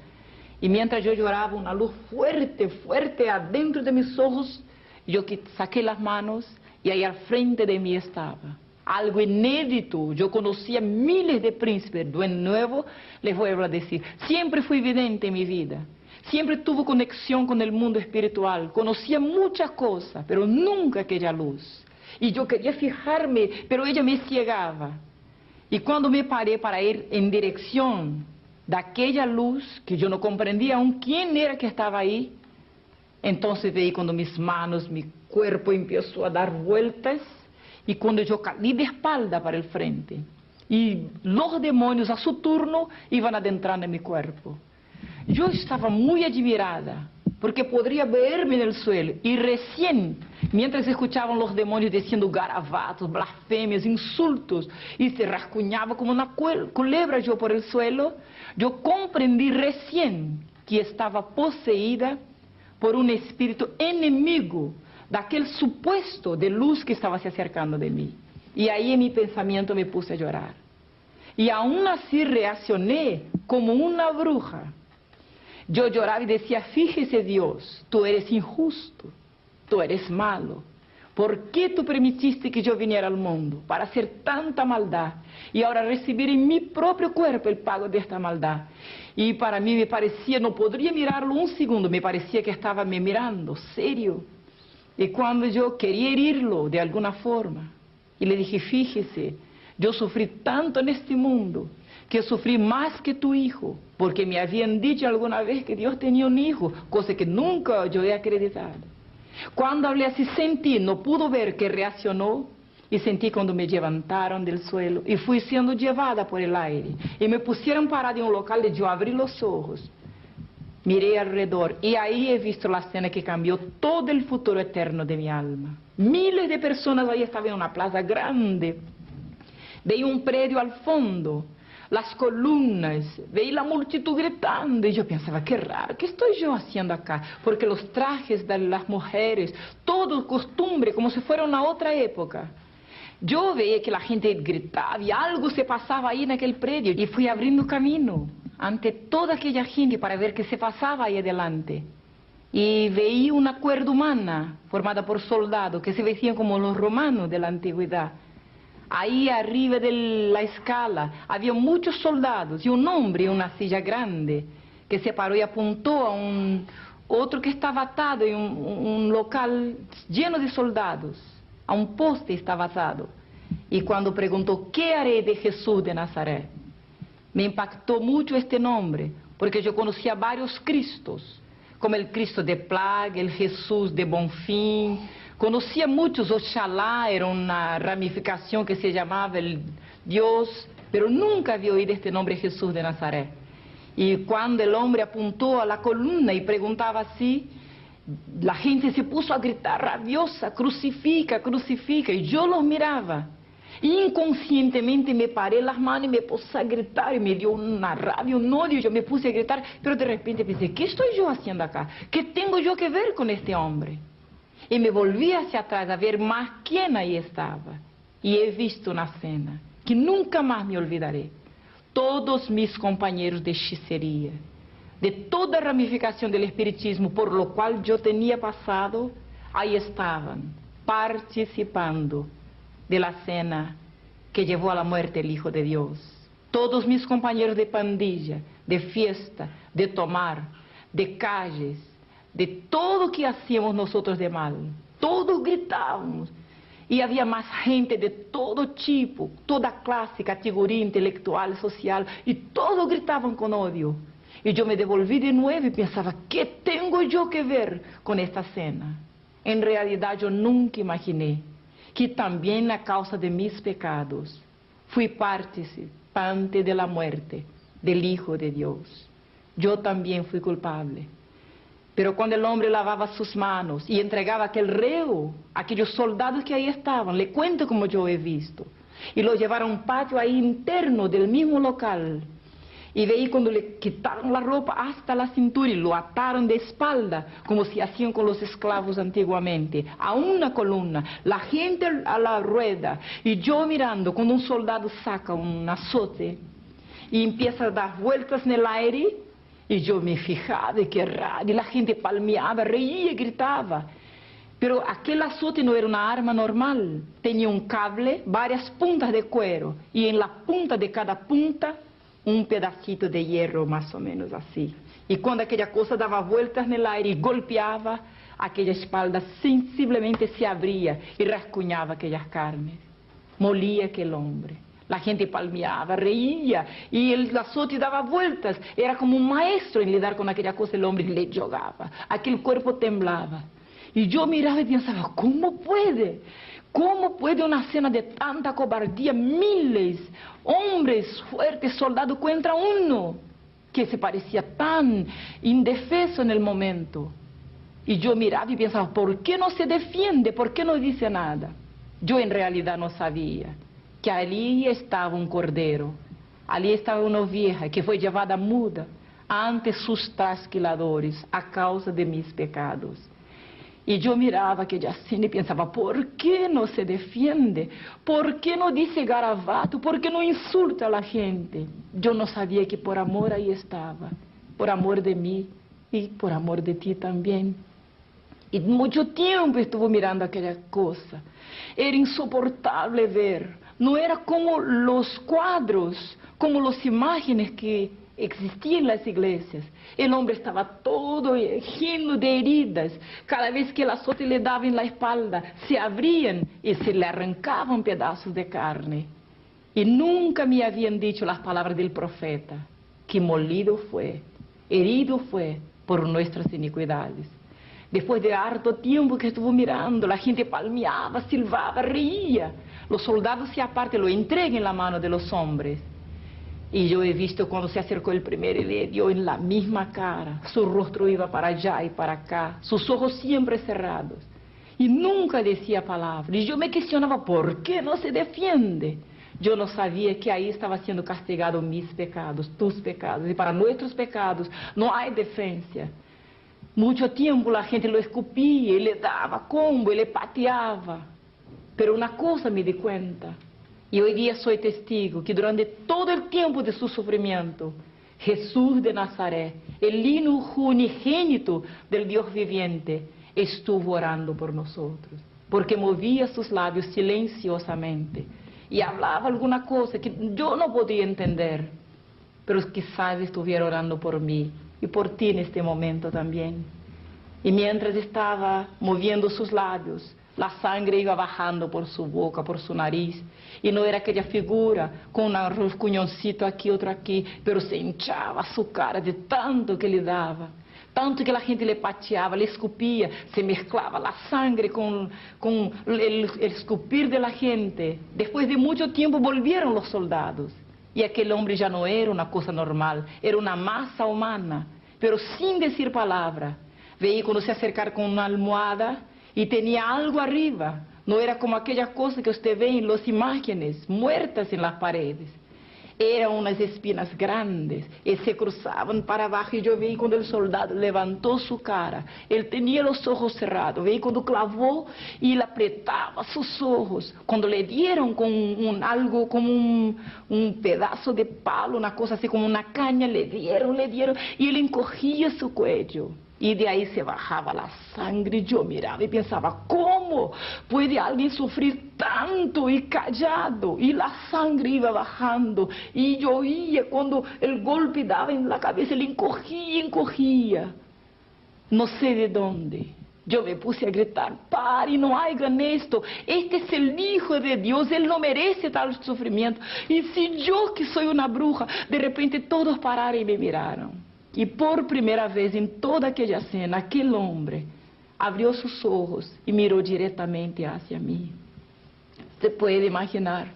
Y mientras yo lloraba, una luz fuerte, fuerte adentro de mis ojos, yo saqué las manos y ahí al frente de mí estaba algo inédito. Yo conocía miles de príncipes. De nuevo, les voy a decir, siempre fui vidente en mi vida. Siempre tuve conexión con el mundo espiritual. Conocía muchas cosas, pero nunca aquella luz. Y yo quería fijarme, pero ella me ciegaba. Y cuando me paré para ir en dirección de aquella luz, que yo no comprendía aún quién era que estaba ahí, entonces veí cuando mis manos, mi cuerpo empezó a dar vueltas, y cuando yo caí de espalda para el frente, y los demonios a su turno iban adentrando en mi cuerpo. Yo estaba muy admirada, porque podría verme en el suelo, y recién, mientras escuchaban los demonios diciendo garabatos, blasfemias, insultos, y se rascuñaba como una culebra yo por el suelo, yo comprendí recién que estaba poseída por un espíritu enemigo de aquel supuesto de luz que estaba se acercando de mí. Y ahí en mi pensamiento me puse a llorar. Y aún así reaccioné como una bruja. Yo lloraba y decía, fíjese Dios, tú eres injusto, tú eres malo, ¿Por qué tú permitiste que yo viniera al mundo para hacer tanta maldad y ahora recibir en mi propio cuerpo el pago de esta maldad? Y para mí me parecía, no podría mirarlo un segundo, me parecía que estaba me mirando, serio. Y cuando yo quería herirlo de alguna forma, y le dije, fíjese, yo sufrí tanto en este mundo, que sufrí más que tu hijo, porque me habían dicho alguna vez que Dios tenía un hijo, cosa que nunca yo he acreditado. Cuando hablé así sentí, no pudo ver que reaccionó, y sentí cuando me levantaron del suelo, y fui siendo llevada por el aire, y me pusieron parada en un local y yo abrí los ojos, miré alrededor, y ahí he visto la escena que cambió todo el futuro eterno de mi alma. Miles de personas ahí estaban en una plaza grande, veía un predio al fondo, las columnas, veía la multitud gritando, y yo pensaba, qué raro, ¿qué estoy yo haciendo acá? Porque los trajes de las mujeres, todo costumbre, como si fuera una otra época. Yo veía que la gente gritaba y algo se pasaba ahí en aquel predio, y fui abriendo camino ante toda aquella gente para ver qué se pasaba ahí adelante. Y veía una cuerda humana formada por soldados que se vestían como los romanos de la antigüedad. Ahí arriba de la escala había muchos soldados y un hombre en una silla grande que se paró y apuntó a otro que estaba atado en un local lleno de soldados. A un poste estaba atado. Y cuando preguntó, ¿qué haré de Jesús de Nazaret? Me impactó mucho este nombre, porque yo conocía varios Cristos, como el Cristo de Plaga, el Jesús de Bonfim. Conocía muchos, Oxalá era una ramificación que se llamaba el Dios, pero nunca había oído este nombre Jesús de Nazaret. Y cuando el hombre apuntó a la columna y preguntaba así, la gente se puso a gritar rabiosa, crucifica, crucifica, y yo los miraba. Inconscientemente me paré las manos y me puse a gritar, y me dio una rabia, un odio, yo me puse a gritar, pero de repente pensé, ¿qué estoy yo haciendo acá? ¿Qué tengo yo que ver con este hombre? Y me volví hacia atrás a ver más quién ahí estaba. Y he visto una escena que nunca más me olvidaré. Todos mis compañeros de hechicería, de toda ramificación del espiritismo por lo cual yo tenía pasado, ahí estaban, participando de la cena que llevó a la muerte el Hijo de Dios. Todos mis compañeros de pandilla, de fiesta, de tomar, de calles, de todo que hacíamos nosotros de mal, todos gritábamos. Y había más gente de todo tipo, toda clase, categoría intelectual, social, y todos gritaban con odio. Y yo me devolví de nuevo y pensaba, ¿qué tengo yo que ver con esta cena? En realidad yo nunca imaginé que también a causa de mis pecados fui participante de la muerte del Hijo de Dios. Yo también fui culpable. Pero cuando el hombre lavaba sus manos y entregaba aquel reo, aquellos soldados que ahí estaban, le cuento como yo he visto, y lo llevaron a un patio ahí interno del mismo local, y veí cuando le quitaron la ropa hasta la cintura y lo ataron de espalda, como se hacían con los esclavos antiguamente, a una columna, la gente a la rueda, y yo mirando cuando un soldado saca un azote y empieza a dar vueltas en el aire. Y yo me fijaba, qué raro, y la gente palmeaba, reía, gritaba. Pero aquel azote no era una arma normal, tenía un cable, varias puntas de cuero, y en la punta de cada punta, un pedacito de hierro, más o menos así. Y cuando aquella cosa daba vueltas en el aire y golpeaba, aquella espalda sensiblemente se abría y rascuñaba aquellas carnes. Molía aquel hombre. La gente palmeaba, reía, y el azote daba vueltas. Era como un maestro en lidar con aquella cosa, el hombre le jogaba. Aquel cuerpo temblaba. Y yo miraba y pensaba, ¿cómo puede? ¿Cómo puede una escena de tanta cobardía? Miles, hombres fuertes, soldados contra uno, que se parecía tan indefenso en el momento. Y yo miraba y pensaba, ¿por qué no se defiende? ¿Por qué no dice nada? Yo en realidad no sabía que ali estava um cordeiro, ali estava uma oveja que foi llevada muda ante sus trasquiladores a causa de mis pecados. E eu mirava aquela cena e pensava, por que não se defiende? Por que não dice garabato? Por que não insulta a gente? Eu não sabia que por amor aí estava, por amor de mim e por amor de ti também. Y mucho tiempo estuvo mirando aquella cosa. Era insoportable ver. No era como los cuadros, como las imágenes que existían en las iglesias. El hombre estaba todo lleno de heridas. Cada vez que el azote le daba en la espalda, se abrían y se le arrancaban pedazos de carne. Y nunca me habían dicho las palabras del profeta, que molido fue, herido fue por nuestras iniquidades. Después de harto tiempo que estuvo mirando, la gente palmeaba, silbaba, reía. Los soldados se apartan, lo entregan en la mano de los hombres. Y yo he visto cuando se acercó el primero y le dio en la misma cara. Su rostro iba para allá y para acá, sus ojos siempre cerrados. Y nunca decía palabra. Y yo me cuestionaba, ¿por qué no se defiende? Yo no sabía que ahí estaba siendo castigado mis pecados, tus pecados. Y para nuestros pecados no hay defensa. Mucho tiempo la gente lo escupía y le daba combo y le pateaba. Pero una cosa me di cuenta, y hoy día soy testigo, que durante todo el tiempo de su sufrimiento, Jesús de Nazaret, el Hijo unigénito del Dios viviente, estuvo orando por nosotros, porque movía sus labios silenciosamente y hablaba alguna cosa que yo no podía entender, pero quizás estuviera orando por mí y por ti en este momento también. Y mientras estaba moviendo sus labios, la sangre iba bajando por su boca, por su nariz. Y no era aquella figura con un rascuñoncito aquí, otro aquí, pero se hinchaba su cara de tanto que le daba. Tanto que la gente le pateaba, le escupía, se mezclaba la sangre con el escupir de la gente. Después de mucho tiempo volvieron los soldados. Y aquel hombre ya no era una cosa normal, era una masa humana, pero sin decir palabra. Veía cuando se acercar con una almohada y tenía algo arriba. No era como aquella cosa que usted ve en las imágenes, muertas en las paredes. Eran unas espinas grandes y se cruzaban para abajo. Y yo vi cuando el soldado levantó su cara, él tenía los ojos cerrados. Vi cuando clavó y le apretaba sus ojos. Cuando le dieron con algo como un pedazo de palo, una cosa así como una caña, le dieron. Y él encogía su cuello. Y de ahí se bajaba la sangre. Yo miraba y pensaba, ¿cómo puede alguien sufrir tanto y callado? Y la sangre iba bajando. Y yo oía cuando el golpe daba en la cabeza, él encogía. No sé de dónde. Yo me puse a gritar, pare, no hagan esto. Este es el Hijo de Dios, Él no merece tal sufrimiento. Y si yo, que soy una bruja, de repente todos pararon y me miraron. Y por primera vez en toda aquella cena, aquel hombre abrió sus ojos y miró directamente hacia mí. Se puede imaginar,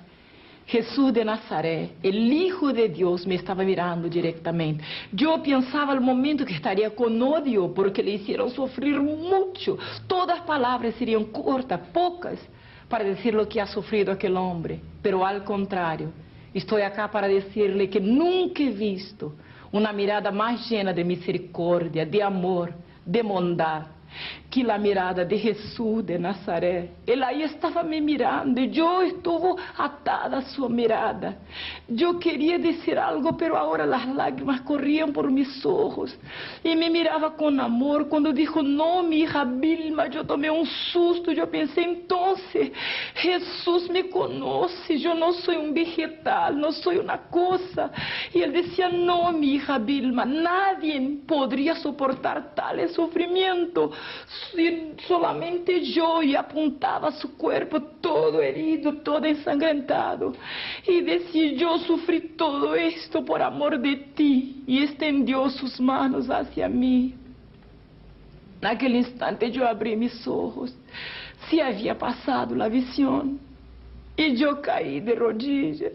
Jesús de Nazaret, el Hijo de Dios, me estaba mirando directamente. Yo pensaba al momento que estaría con odio porque le hicieron sufrir mucho. Todas las palabras serían cortas, pocas, para decir lo que ha sufrido aquel hombre. Pero al contrario, estoy acá para decirle que nunca he visto una mirada más llena de misericordia, de amor, de bondad, que la mirada de Jesús de Nazaret. Él ahí estaba me mirando y yo estuve atada a su mirada. Yo quería decir algo, pero ahora las lágrimas corrían por mis ojos. Y me miraba con amor. Cuando dijo, no, mi hija Vilma, yo tomé un susto. Yo pensé, entonces, Jesús me conoce. Yo no soy un vegetal, no soy una cosa. Y él decía, no, mi hija Vilma, nadie podría soportar tal sufrimiento. Solamente yo, y apuntaba su cuerpo todo herido, todo ensangrentado, y decía, yo sufrí todo esto por amor de ti, y extendió sus manos hacia mí. En aquel instante yo abrí mis ojos, se había pasado la visión, y yo caí de rodillas.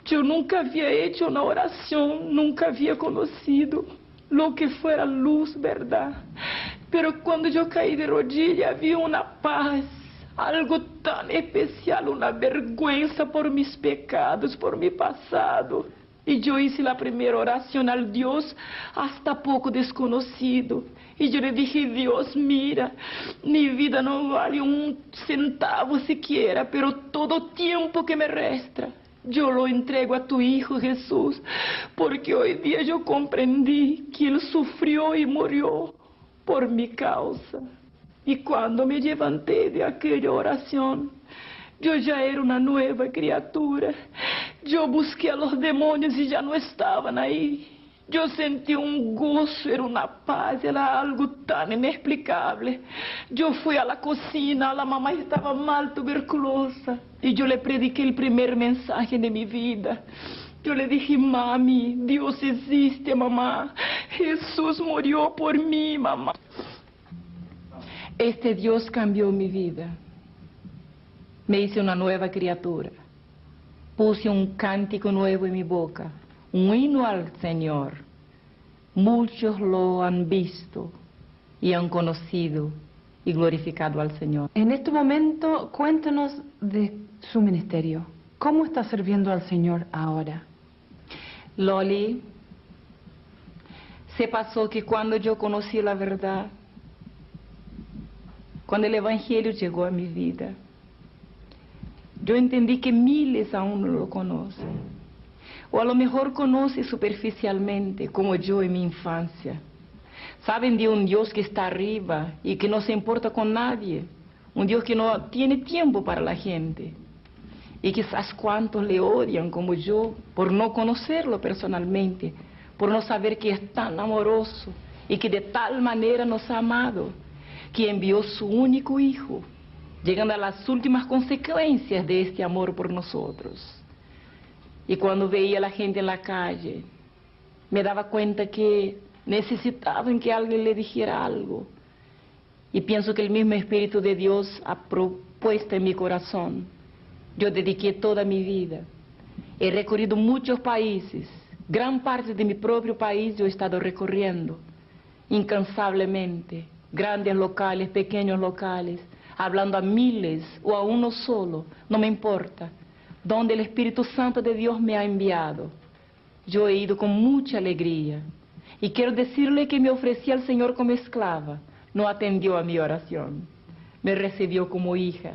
Yo nunca había hecho una oración, nunca había conocido lo que fuera luz, verdad. Pero cuando yo caí de rodillas, había una paz, algo tan especial, una vergüenza por mis pecados, por mi pasado. Y yo hice la primera oración al Dios hasta poco desconocido. Y yo le dije, Dios, mira, mi vida no vale un centavo siquiera, pero todo tiempo que me resta, yo lo entrego a tu Hijo Jesús, porque hoy día yo comprendí que Él sufrió y murió por mi causa. Y cuando me levanté de aquella oración, yo ya era una nueva criatura. Yo busqué a los demonios y ya no estaban ahí. Yo sentí un gozo, era una paz, era algo tan inexplicable. Yo fui a la cocina, la mamá estaba mal, tuberculosa, y yo le prediqué el primer mensaje de mi vida. Yo le dije: mami, Dios existe, mamá. Jesús murió por mí, mamá. Este Dios cambió mi vida. Me hice una nueva criatura. Puse un cántico nuevo en mi boca, un himno al Señor. Muchos lo han visto y han conocido y glorificado al Señor. En este momento, cuéntanos de su ministerio. ¿Cómo está sirviendo al Señor ahora? Loli, se pasó que cuando yo conocí la verdad, cuando el Evangelio llegó a mi vida, yo entendí que miles aún no lo conocen. O a lo mejor conocen superficialmente, como yo en mi infancia. Saben de un Dios que está arriba y que no se importa con nadie. Un Dios que no tiene tiempo para la gente. Y quizás cuantos le odian como yo por no conocerlo personalmente, por no saber que es tan amoroso y que de tal manera nos ha amado, que envió su único Hijo, llegando a las últimas consecuencias de este amor por nosotros. Y cuando veía a la gente en la calle, me daba cuenta que necesitaban que alguien le dijera algo. Y pienso que el mismo Espíritu de Dios ha propuesto en mi corazón. Yo dediqué toda mi vida. He recorrido muchos países. Gran parte de mi propio país yo he estado recorriendo, incansablemente. Grandes locales, pequeños locales, hablando a miles o a uno solo, no me importa. Donde el Espíritu Santo de Dios me ha enviado, yo he ido con mucha alegría. Y quiero decirle que me ofrecí al Señor como esclava. No atendió a mi oración. Me recibió como hija.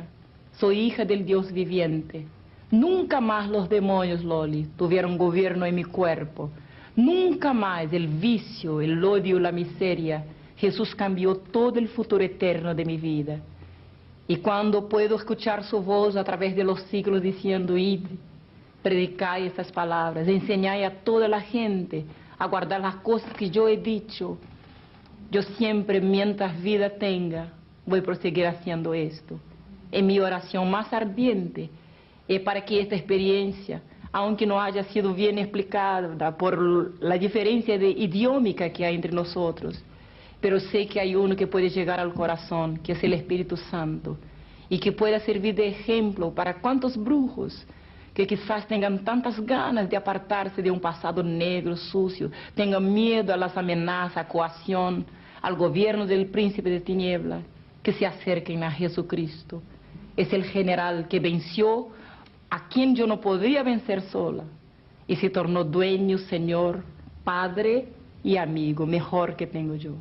Soy hija del Dios viviente. Nunca más los demonios, Loli, tuvieron gobierno en mi cuerpo. Nunca más el vicio, el odio, la miseria. Jesús cambió todo el futuro eterno de mi vida. Y cuando puedo escuchar su voz a través de los siglos diciendo: id, predicai estas palabras, enseñai a toda la gente a guardar las cosas que yo he dicho, yo siempre, mientras vida tenga, voy a proseguir haciendo esto. En mi oración más ardiente es para que esta experiencia, aunque no haya sido bien explicada por la diferencia de idiómica que hay entre nosotros, pero sé que hay uno que puede llegar al corazón, que es el Espíritu Santo, y que pueda servir de ejemplo para cuantos brujos que quizás tengan tantas ganas de apartarse de un pasado negro, sucio, tengan miedo a las amenazas, a coacción, al gobierno del príncipe de tinieblas, que se acerquen a Jesucristo. Es el general que venció a quien yo no podría vencer sola, y se tornó dueño, Señor, Padre y amigo, mejor que tengo yo.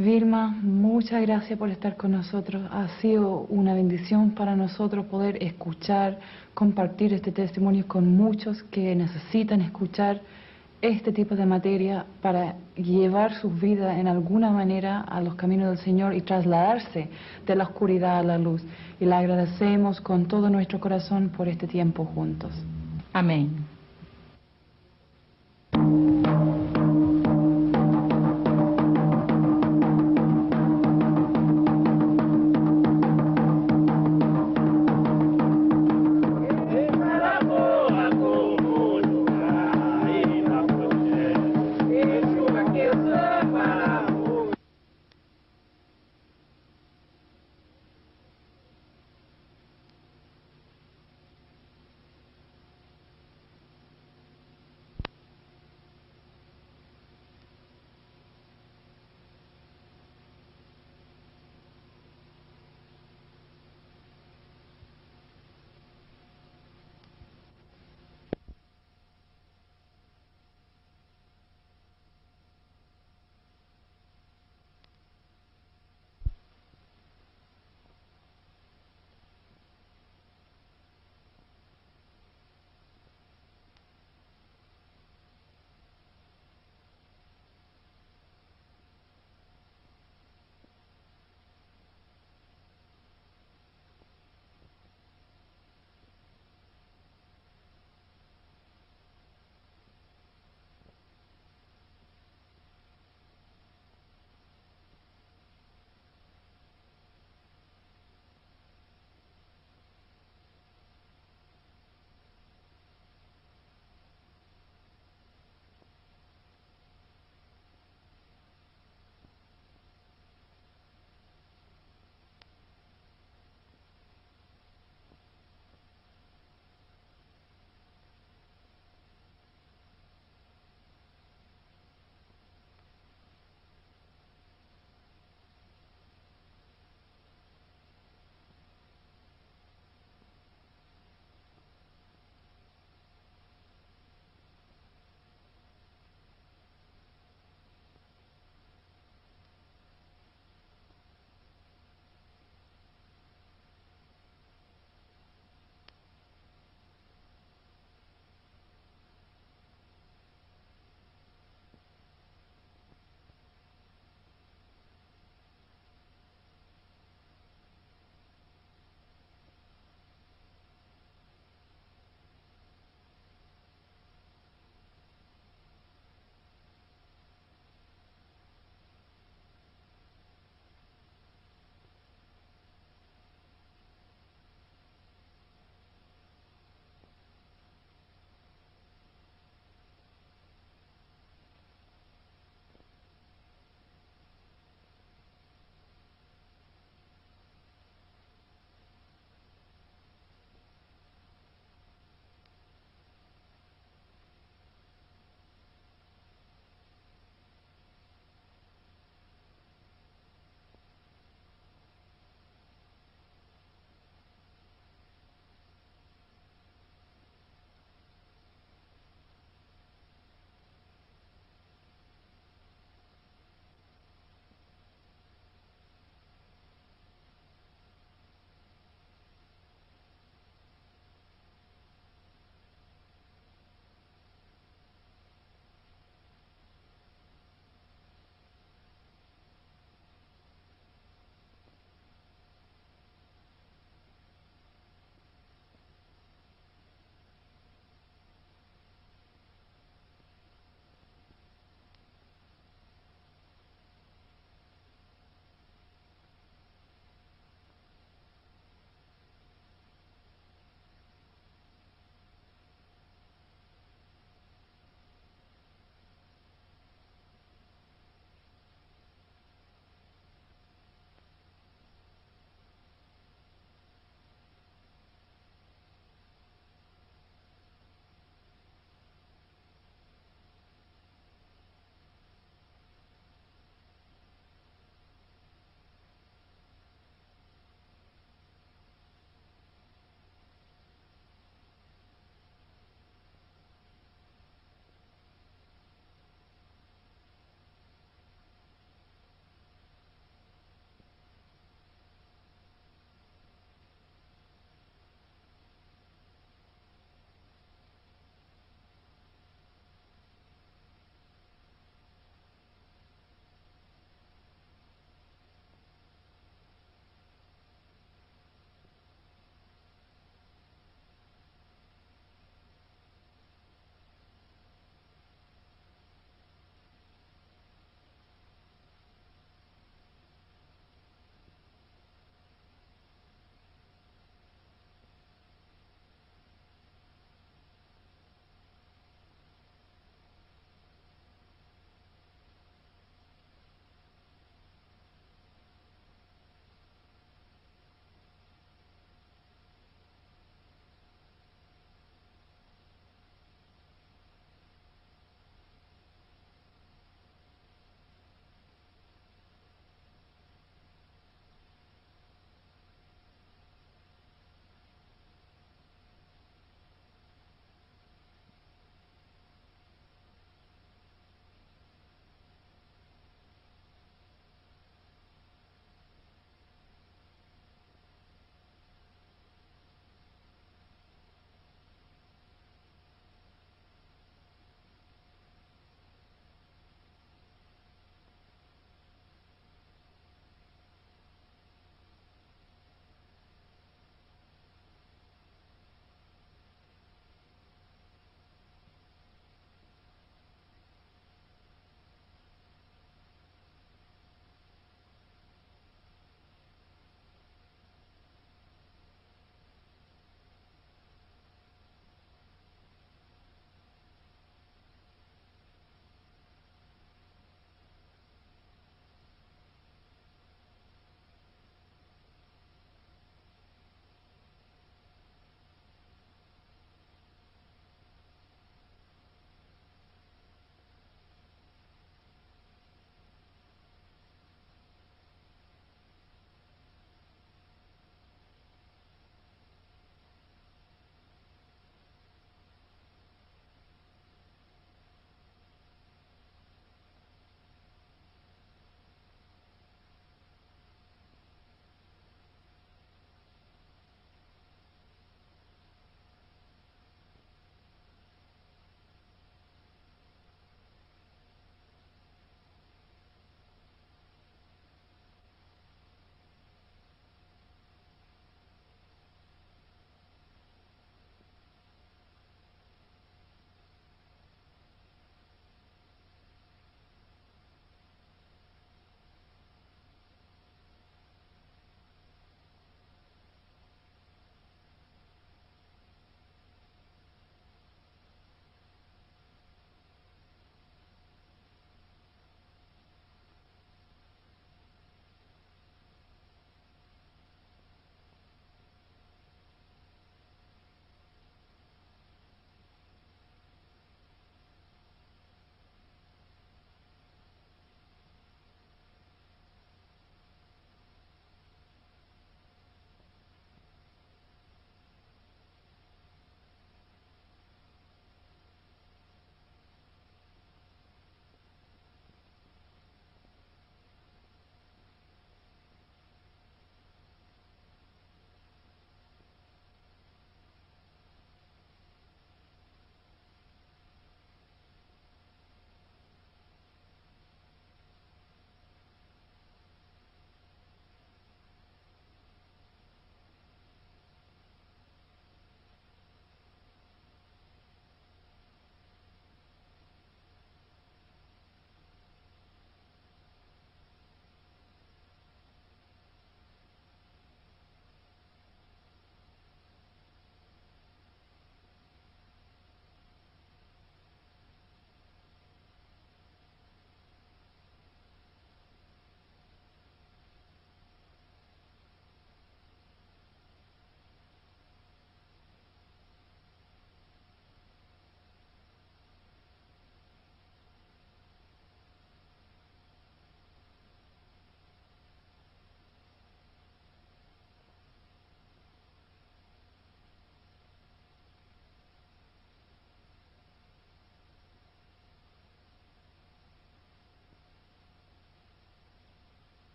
Vilma, muchas gracias por estar con nosotros. Ha sido una bendición para nosotros poder escuchar, compartir este testimonio con muchos que necesitan escuchar este tipo de materia para llevar sus vidas en alguna manera a los caminos del Señor y trasladarse de la oscuridad a la luz. Y le agradecemos con todo nuestro corazón por este tiempo juntos. Amén.